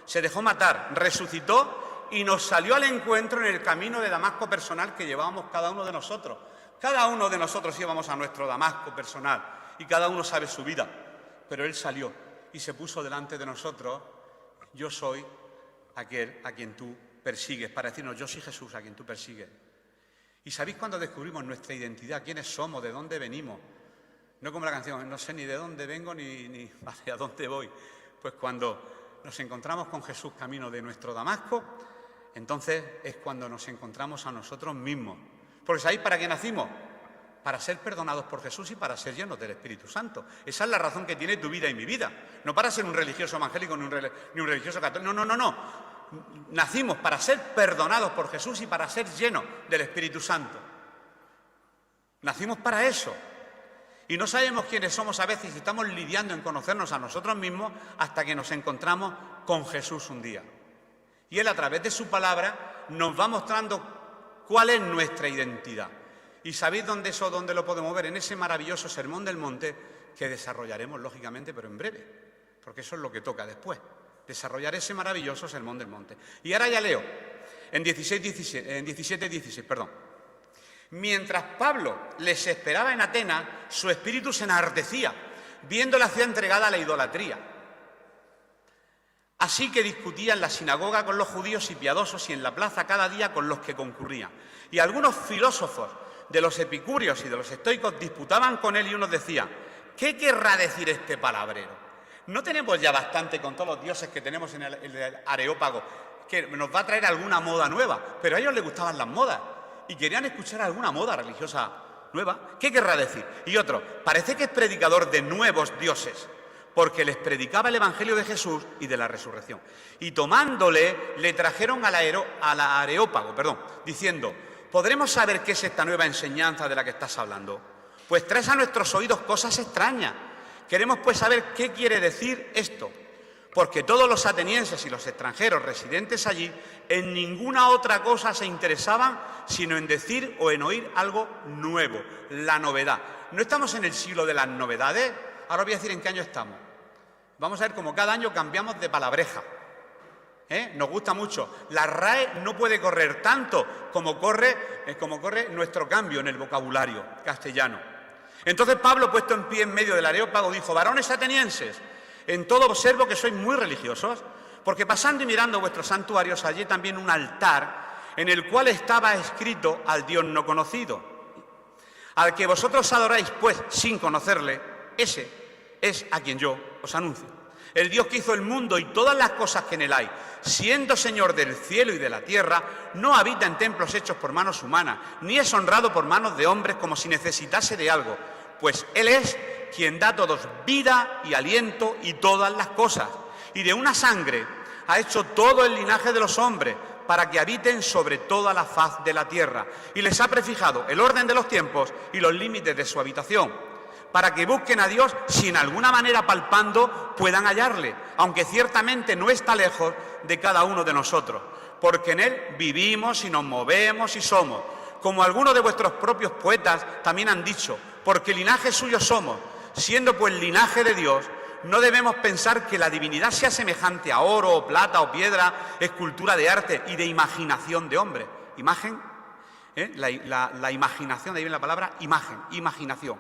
se dejó matar, resucitó y nos salió al encuentro en el camino de Damasco personal que llevábamos cada uno de nosotros. Cada uno de nosotros íbamos a nuestro Damasco personal y cada uno sabe su vida, pero Él salió y se puso delante de nosotros: yo soy aquel a quien tú persigues, para decirnos: yo soy Jesús a quien tú persigues. ¿Y sabéis cuándo descubrimos nuestra identidad? ¿Quiénes somos? ¿De dónde venimos? No como la canción, no sé ni de dónde vengo ni hacia dónde voy. Pues cuando nos encontramos con Jesús camino de nuestro Damasco, entonces es cuando nos encontramos a nosotros mismos. Porque ¿sabéis para qué nacimos? Para ser perdonados por Jesús y para ser llenos del Espíritu Santo. Esa es la razón que tiene tu vida y mi vida. No para ser un religioso evangélico ni un religioso católico. No. Nacimos para ser perdonados por Jesús y para ser llenos del Espíritu Santo. Nacimos para eso. Y no sabemos quiénes somos a veces y estamos lidiando en conocernos a nosotros mismos hasta que nos encontramos con Jesús un día. Y Él, a través de su palabra, nos va mostrando cuál es nuestra identidad. ¿Y sabéis dónde lo podemos ver? En ese maravilloso Sermón del Monte que desarrollaremos, lógicamente, pero en breve, porque eso es lo que toca después, desarrollar ese maravilloso Sermón del Monte. Y ahora ya leo, en 17:16, Mientras Pablo les esperaba en Atenas, su espíritu se enardecía, viendo la ciudad entregada a la idolatría. Así que discutía en la sinagoga con los judíos y piadosos y en la plaza cada día con los que concurrían. Y algunos filósofos de los epicúreos y de los estoicos disputaban con él y unos decían: ¿qué querrá decir este palabrero? ¿No tenemos ya bastante con todos los dioses que tenemos en el Areópago, que nos va a traer alguna moda nueva? Pero a ellos les gustaban las modas y querían escuchar alguna moda religiosa nueva. ¿Qué querrá decir? Y otro: parece que es predicador de nuevos dioses, porque les predicaba el Evangelio de Jesús y de la resurrección. Y tomándole, le trajeron al Areópago, diciendo: ¿podremos saber qué es esta nueva enseñanza de la que estás hablando? Pues traes a nuestros oídos cosas extrañas. Queremos pues saber qué quiere decir esto, porque todos los atenienses y los extranjeros residentes allí en ninguna otra cosa se interesaban sino en decir o en oír algo nuevo, la novedad. No estamos en el siglo de las novedades. Ahora voy a decir en qué año estamos. Vamos a ver cómo cada año cambiamos de palabreja. Nos gusta mucho. La RAE no puede correr tanto como corre nuestro cambio en el vocabulario castellano. Entonces Pablo, puesto en pie en medio del Areópago, dijo: varones atenienses, en todo observo que sois muy religiosos, porque pasando y mirando vuestros santuarios hallé también un altar en el cual estaba escrito al Dios no conocido. Al que vosotros adoráis, pues, sin conocerle, ese es a quien yo os anuncio. El Dios que hizo el mundo y todas las cosas que en él hay, siendo Señor del cielo y de la tierra, no habita en templos hechos por manos humanas, ni es honrado por manos de hombres como si necesitase de algo, pues Él es quien da a todos vida y aliento y todas las cosas. Y de una sangre ha hecho todo el linaje de los hombres, para que habiten sobre toda la faz de la tierra. Y les ha prefijado el orden de los tiempos y los límites de su habitación, para que busquen a Dios si en alguna manera palpando puedan hallarle, aunque ciertamente no está lejos de cada uno de nosotros, porque en Él vivimos y nos movemos y somos, como algunos de vuestros propios poetas también han dicho, porque linaje suyo somos. Siendo pues linaje de Dios, no debemos pensar que la divinidad sea semejante a oro o plata o piedra, escultura de arte y de imaginación de hombre. Imagen, la imaginación, de ahí viene la palabra imagen, imaginación.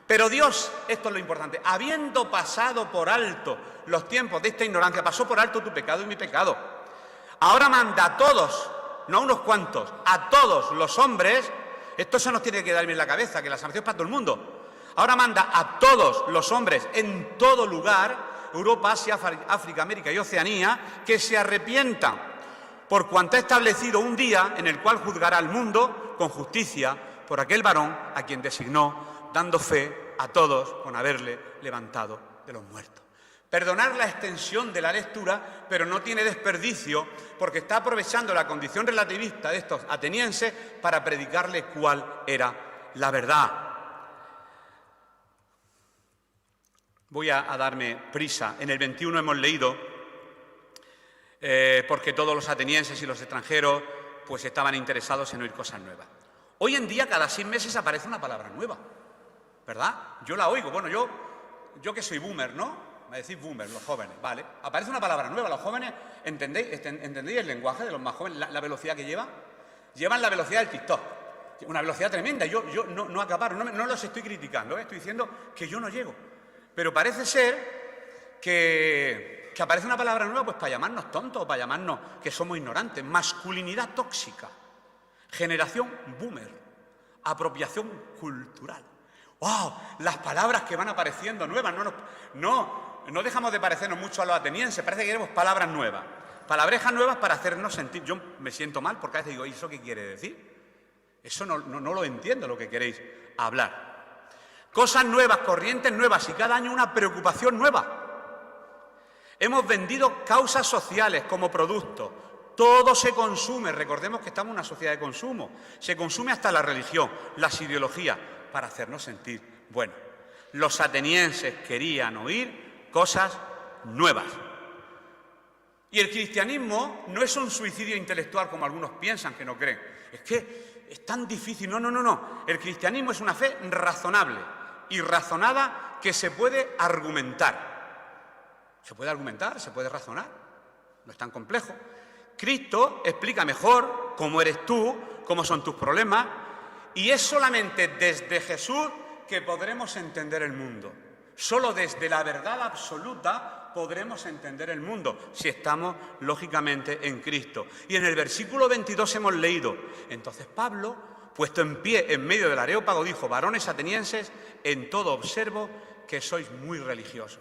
Pero Dios, esto es lo importante, habiendo pasado por alto los tiempos de esta ignorancia, pasó por alto tu pecado y mi pecado. Ahora manda a todos, no a unos cuantos, a todos los hombres. Esto se nos tiene que dar bien en la cabeza, que la salvación es para todo el mundo. Ahora manda a todos los hombres en todo lugar, Europa, Asia, África, América y Oceanía, que se arrepientan, por cuanto ha establecido un día en el cual juzgará al mundo con justicia por aquel varón a quien designó, dando fe a todos con haberle levantado de los muertos. Perdonar la extensión de la lectura, pero no tiene desperdicio, porque está aprovechando la condición relativista de estos atenienses para predicarle cuál era la verdad. Voy a darme prisa. En el 21 hemos leído porque todos los atenienses y los extranjeros pues estaban interesados en oír cosas nuevas. Hoy en día, cada 6 meses aparece una palabra nueva, ¿verdad? Yo la oigo. Bueno, yo que soy boomer, ¿no? Me decís boomer, los jóvenes, ¿vale? Aparece una palabra nueva. Los jóvenes, ¿entendéis el lenguaje de los más jóvenes? La velocidad que llevan. Llevan la velocidad del TikTok. Una velocidad tremenda. Yo no acaparo, no los estoy criticando, ¿eh? Estoy diciendo que yo no llego. Pero parece ser que aparece una palabra nueva pues para llamarnos tontos, para llamarnos que somos ignorantes. Masculinidad tóxica. Generación boomer. Apropiación cultural. ¡Wow! Las palabras que van apareciendo nuevas. No dejamos de parecernos mucho a los atenienses. Parece que queremos palabras nuevas. Palabrejas nuevas para hacernos sentir. Yo me siento mal porque a veces digo, ¿y eso qué quiere decir? Eso no lo entiendo lo que queréis hablar. Cosas nuevas, corrientes nuevas y cada año una preocupación nueva. Hemos vendido causas sociales como producto. Todo se consume. Recordemos que estamos en una sociedad de consumo. Se consume hasta la religión, las ideologías, para hacernos sentir bueno. Los atenienses querían oír cosas nuevas. Y el cristianismo no es un suicidio intelectual como algunos piensan que no creen. Es que es tan difícil. No. El cristianismo es una fe razonable y razonada que se puede argumentar. Se puede argumentar, se puede razonar. No es tan complejo. Cristo explica mejor cómo eres tú, cómo son tus problemas, y es solamente desde Jesús que podremos entender el mundo. Solo desde la verdad absoluta podremos entender el mundo, si estamos, lógicamente, en Cristo. Y en el versículo 22 hemos leído, entonces Pablo, puesto en pie en medio del Areópago, dijo, varones atenienses, en todo observo que sois muy religiosos.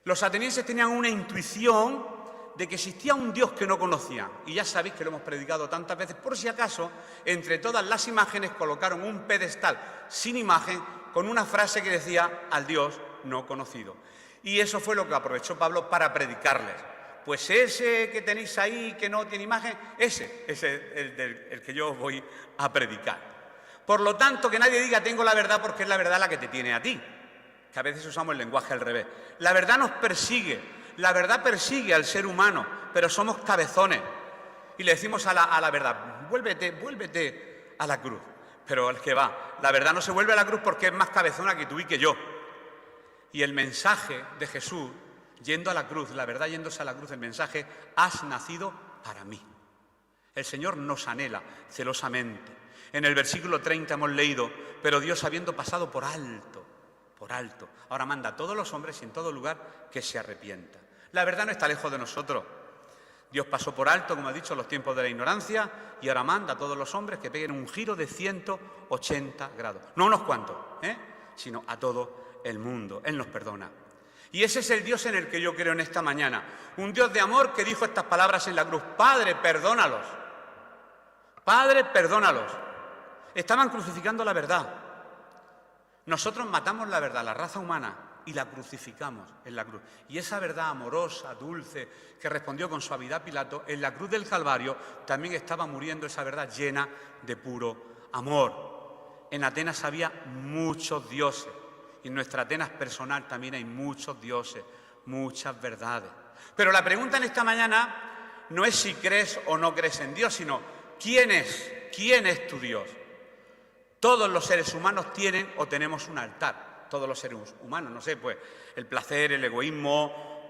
Los atenienses tenían una intuición de que existía un Dios que no conocían. Y ya sabéis que lo hemos predicado tantas veces. Por si acaso, entre todas las imágenes colocaron un pedestal sin imagen con una frase que decía al Dios no conocido. Y eso fue lo que aprovechó Pablo para predicarles. Pues ese que tenéis ahí que no tiene imagen, ese es el que yo os voy a predicar. Por lo tanto, que nadie diga tengo la verdad porque es la verdad la que te tiene a ti. Que a veces usamos el lenguaje al revés. La verdad nos persigue. La verdad persigue al ser humano, pero somos cabezones. Y le decimos a la verdad, vuélvete a la cruz. Pero el que va, la verdad no se vuelve a la cruz porque es más cabezona que tú y que yo. Y el mensaje de Jesús, yendo a la cruz, la verdad yéndose a la cruz, el mensaje, has nacido para mí. El Señor nos anhela celosamente. En el versículo 30 hemos leído, pero Dios habiendo pasado por alto, ahora manda a todos los hombres y en todo lugar que se arrepientan. La verdad no está lejos de nosotros. Dios pasó por alto, como he dicho, los tiempos de la ignorancia y ahora manda a todos los hombres que peguen un giro de 180 grados. No unos cuantos, sino a todo el mundo. Él nos perdona. Y ese es el Dios en el que yo creo en esta mañana. Un Dios de amor que dijo estas palabras en la cruz. Padre, perdónalos. Padre, perdónalos. Estaban crucificando la verdad. Nosotros matamos la verdad, la raza humana, y la crucificamos en la cruz. Y esa verdad amorosa, dulce, que respondió con suavidad Pilato, en la cruz del Calvario también estaba muriendo esa verdad llena de puro amor. En Atenas había muchos dioses, y en nuestra Atenas personal también hay muchos dioses, muchas verdades. Pero la pregunta en esta mañana no es si crees o no crees en Dios, sino ¿quién es? ¿Quién es tu Dios? Todos los seres humanos tienen o tenemos un altar. Todos los seres humanos, no sé, pues el placer, el egoísmo,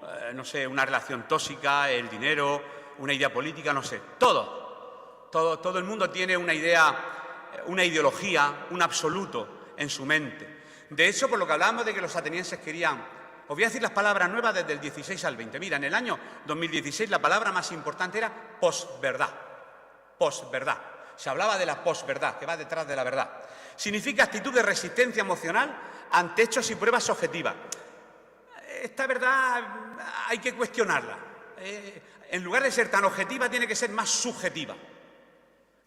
una relación tóxica, el dinero, una idea política, no sé, todo el mundo tiene una idea, una ideología, un absoluto en su mente. De hecho, por lo que hablábamos de que los atenienses querían, os voy a decir las palabras nuevas desde el 16 al 20. Mira, en el año 2016 la palabra más importante era posverdad. Posverdad. Se hablaba de la posverdad, que va detrás de la verdad. Significa actitud de resistencia emocional ante hechos y pruebas objetivas. Esta verdad hay que cuestionarla. En lugar de ser tan objetiva, tiene que ser más subjetiva.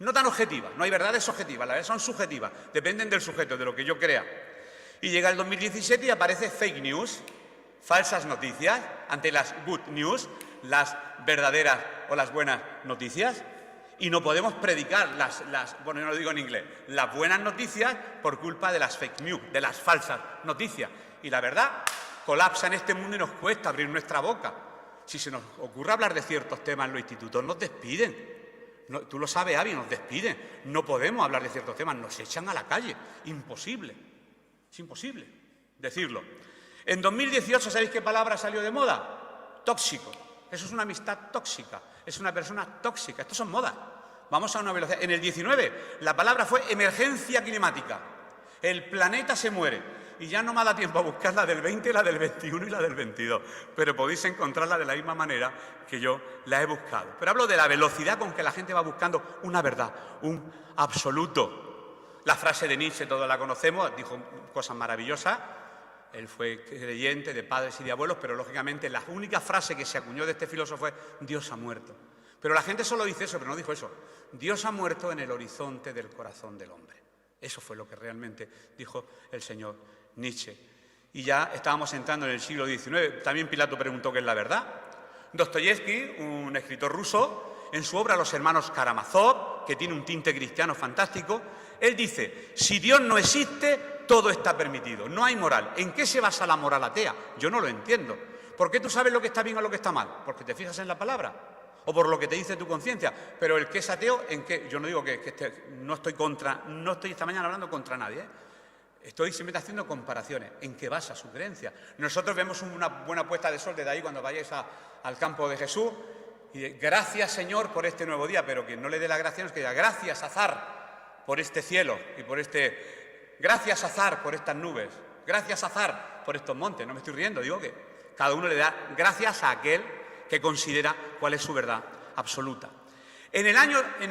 No tan objetiva, no hay verdades objetivas, las verdades son subjetivas, dependen del sujeto, de lo que yo crea. Y llega el 2017 y aparece fake news, falsas noticias, ante las good news, las verdaderas o las buenas noticias. Y no podemos predicar bueno, yo no lo digo en inglés, las buenas noticias por culpa de las fake news, de las falsas noticias. Y la verdad colapsa en este mundo y nos cuesta abrir nuestra boca. si se nos ocurre hablar de ciertos temas en los institutos, nos despiden. No, tú lo sabes, Avi, nos despiden. No podemos hablar de ciertos temas, nos echan a la calle. Imposible. Es imposible decirlo. En 2018, ¿sabéis qué palabra salió de moda? Tóxico. Eso es una amistad tóxica. Es una persona tóxica. Estos son modas. Vamos a una velocidad. En el 19, la palabra fue emergencia climática. El planeta se muere. Y ya no me da tiempo a buscar la del 20, la del 21 y la del 22. Pero podéis encontrarla de la misma manera que yo la he buscado. Pero hablo de la velocidad con que la gente va buscando una verdad, un absoluto. La frase de Nietzsche, todos la conocemos, dijo cosas maravillosas. Él fue creyente de padres y de abuelos, pero lógicamente la única frase que se acuñó de este filósofo es Dios ha muerto. Pero la gente solo dice eso, pero no dijo eso. Dios ha muerto en el horizonte del corazón del hombre. Eso fue lo que realmente dijo el señor Nietzsche. Y ya estábamos entrando en el siglo XIX. También Pilato preguntó qué es la verdad. Dostoyevsky, un escritor ruso, en su obra Los hermanos Karamazov, que tiene un tinte cristiano fantástico, él dice, si Dios no existe, todo está permitido, no hay moral. ¿En qué se basa la moral atea? Yo no lo entiendo. ¿Por qué tú sabes lo que está bien o lo que está mal? Porque te fijas en la palabra o por lo que te dice tu conciencia. Pero el que es ateo, ¿en qué? Yo no digo no estoy esta mañana hablando contra nadie, ¿eh? Estoy simplemente haciendo comparaciones. ¿En qué basa su creencia? Nosotros vemos una buena puesta de sol desde ahí cuando vayáis al campo de Jesús y gracias Señor por este nuevo día, pero quien no le dé la gracia no es que diga gracias azar por este cielo y por gracias azar por estas nubes, gracias azar por estos montes. No me estoy riendo, digo que cada uno le da gracias a aquel que considera cuál es su verdad absoluta. En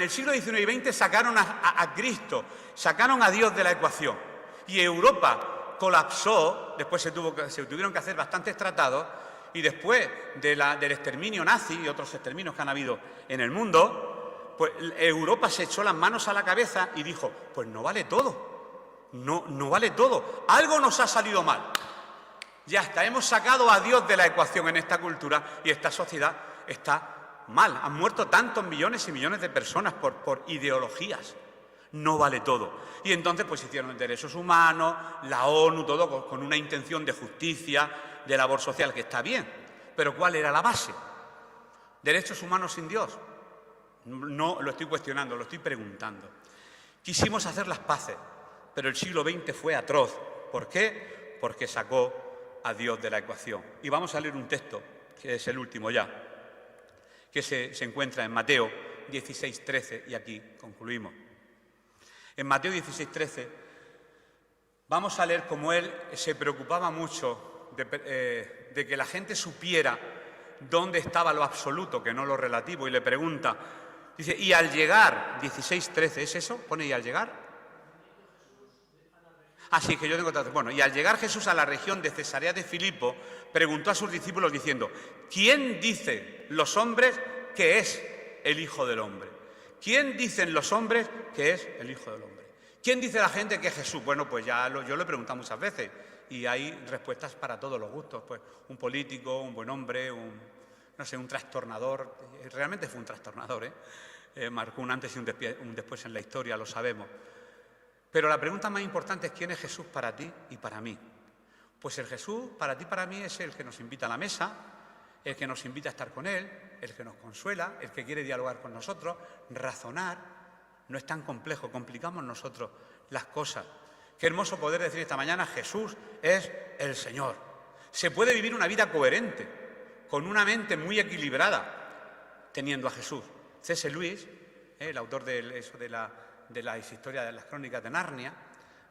el siglo XIX y XX sacaron a Cristo, sacaron a Dios de la ecuación. Y Europa colapsó, después se tuvieron que hacer bastantes tratados, y después del exterminio nazi y otros exterminios que han habido en el mundo, pues Europa se echó las manos a la cabeza y dijo, pues no vale todo, no vale todo, algo nos ha salido mal. Ya está, hemos sacado a Dios de la ecuación en esta cultura y esta sociedad está mal. Han muerto tantos millones y millones de personas por ideologías. No vale todo. Y entonces pues hicieron derechos humanos, la ONU, todo con una intención de justicia, de labor social, que está bien. Pero ¿cuál era la base? ¿Derechos humanos sin Dios? No lo estoy cuestionando, lo estoy preguntando. Quisimos hacer las paces, pero el siglo XX fue atroz. ¿Por qué? Porque sacó a Dios de la ecuación. Y vamos a leer un texto, que es el último ya, que se encuentra en Mateo 16:13, y aquí concluimos. En Mateo 16:13 vamos a leer cómo él se preocupaba mucho de que la gente supiera dónde estaba lo absoluto, que no lo relativo, y le pregunta, dice, y al llegar, 16:13, ¿es eso? ¿Pone y al llegar? Ah, sí, que yo tengo otra. Bueno, y al llegar Jesús a la región de Cesarea de Filipo, preguntó a sus discípulos diciendo, ¿quién dicen los hombres que es el Hijo del Hombre? ¿Quién dicen los hombres que es el Hijo del Hombre? ¿Quién dice la gente que es Jesús? Bueno, pues yo lo he preguntado muchas veces y hay respuestas para todos los gustos. Pues un político, un buen hombre, un trastornador. Realmente fue un trastornador, ¿eh? Marcó un antes y un después en la historia, lo sabemos. Pero la pregunta más importante es ¿quién es Jesús para ti y para mí? Pues el Jesús para ti y para mí es el que nos invita a la mesa, el que nos invita a estar con Él, el que nos consuela, el que quiere dialogar con nosotros, razonar. No es tan complejo, complicamos nosotros las cosas. Qué hermoso poder decir esta mañana, Jesús es el Señor. Se puede vivir una vida coherente, con una mente muy equilibrada, teniendo a Jesús. C.S. Lewis, el autor de la historia de las crónicas de Narnia,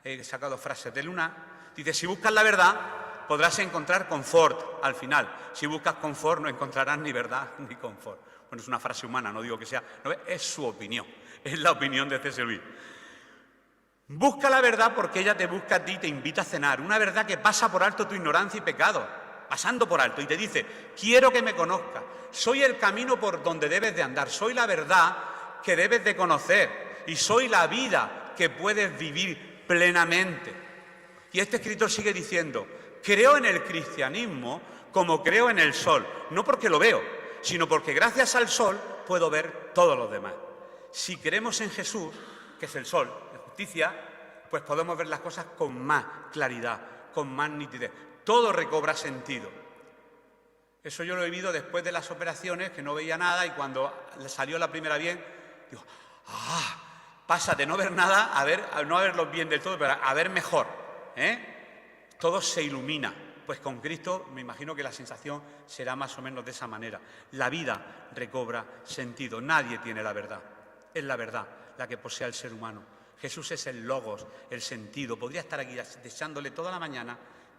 he sacado frases de Luna, dice, si buscas la verdad, podrás encontrar confort al final. Si buscas confort, no encontrarás ni verdad ni confort. Bueno, es una frase humana, no digo que sea, no, es su opinión, es la opinión de C.S. Lewis. Busca la verdad porque ella te busca a ti y te invita a cenar. Una verdad que pasa por alto tu ignorancia y pecado, pasando por alto, y te dice, quiero que me conozcas, soy el camino por donde debes de andar, soy la verdad que debes de conocer y soy la vida que puedes vivir plenamente. Y este escritor sigue diciendo, creo en el cristianismo como creo en el sol, no porque lo veo, sino porque gracias al sol puedo ver todos los demás. Si creemos en Jesús, que es el sol de justicia, pues podemos ver las cosas con más claridad, con más nitidez. Todo recobra sentido. Eso yo lo he vivido después de las operaciones, que no veía nada, y cuando salió la primera bien, digo, pasa de no ver nada a no verlo bien del todo, pero a ver mejor, Todo se ilumina. Pues con Cristo me imagino que la sensación será más o menos de esa manera. La vida recobra sentido. Nadie tiene la verdad. Es la verdad la que posee el ser humano. Jesús es el logos, el sentido. Podría estar aquí deseándole toda la mañana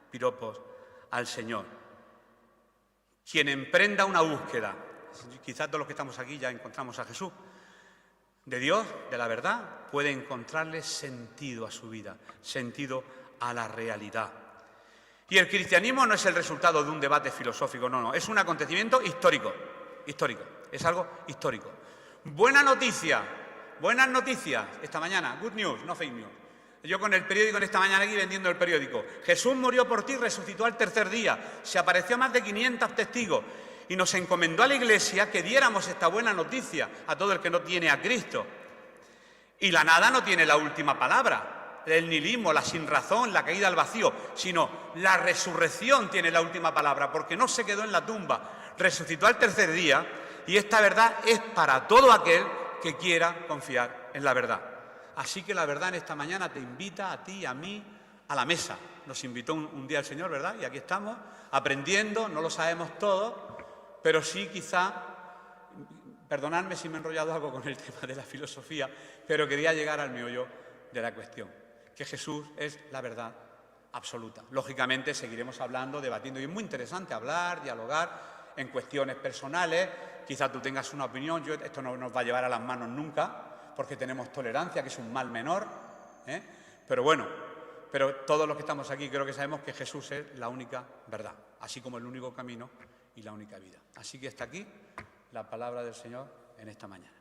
piropos al Señor. Quien emprenda una búsqueda, quizás todos los que estamos aquí ya encontramos a Jesús, de Dios, de la verdad, puede encontrarle sentido a su vida, sentido a la realidad. Y el cristianismo no es el resultado de un debate filosófico, no, es un acontecimiento histórico, es algo histórico. Buenas noticias esta mañana, good news, no fake news. Yo con el periódico en esta mañana aquí vendiendo el periódico. Jesús murió por ti, resucitó al tercer día, se apareció a más de 500 testigos y nos encomendó a la Iglesia que diéramos esta buena noticia a todo el que no tiene a Cristo. Y la nada no tiene la última palabra. El nihilismo, la sinrazón, la caída al vacío, sino la resurrección tiene la última palabra, porque no se quedó en la tumba, resucitó al tercer día, y esta verdad es para todo aquel que quiera confiar en la verdad. Así que la verdad en esta mañana te invita a ti y a mí a la mesa. Nos invitó un día el Señor, ¿verdad? Y aquí estamos aprendiendo, no lo sabemos todo, pero sí quizá, perdonadme si me he enrollado algo con el tema de la filosofía, pero quería llegar al meollo de la cuestión, que Jesús es la verdad absoluta. Lógicamente seguiremos hablando, debatiendo, y es muy interesante hablar, dialogar en cuestiones personales. Quizá tú tengas una opinión, esto no nos va a llevar a las manos nunca, porque tenemos tolerancia, que es un mal menor, pero bueno, pero todos los que estamos aquí creo que sabemos que Jesús es la única verdad, así como el único camino y la única vida. Así que hasta aquí la palabra del Señor en esta mañana.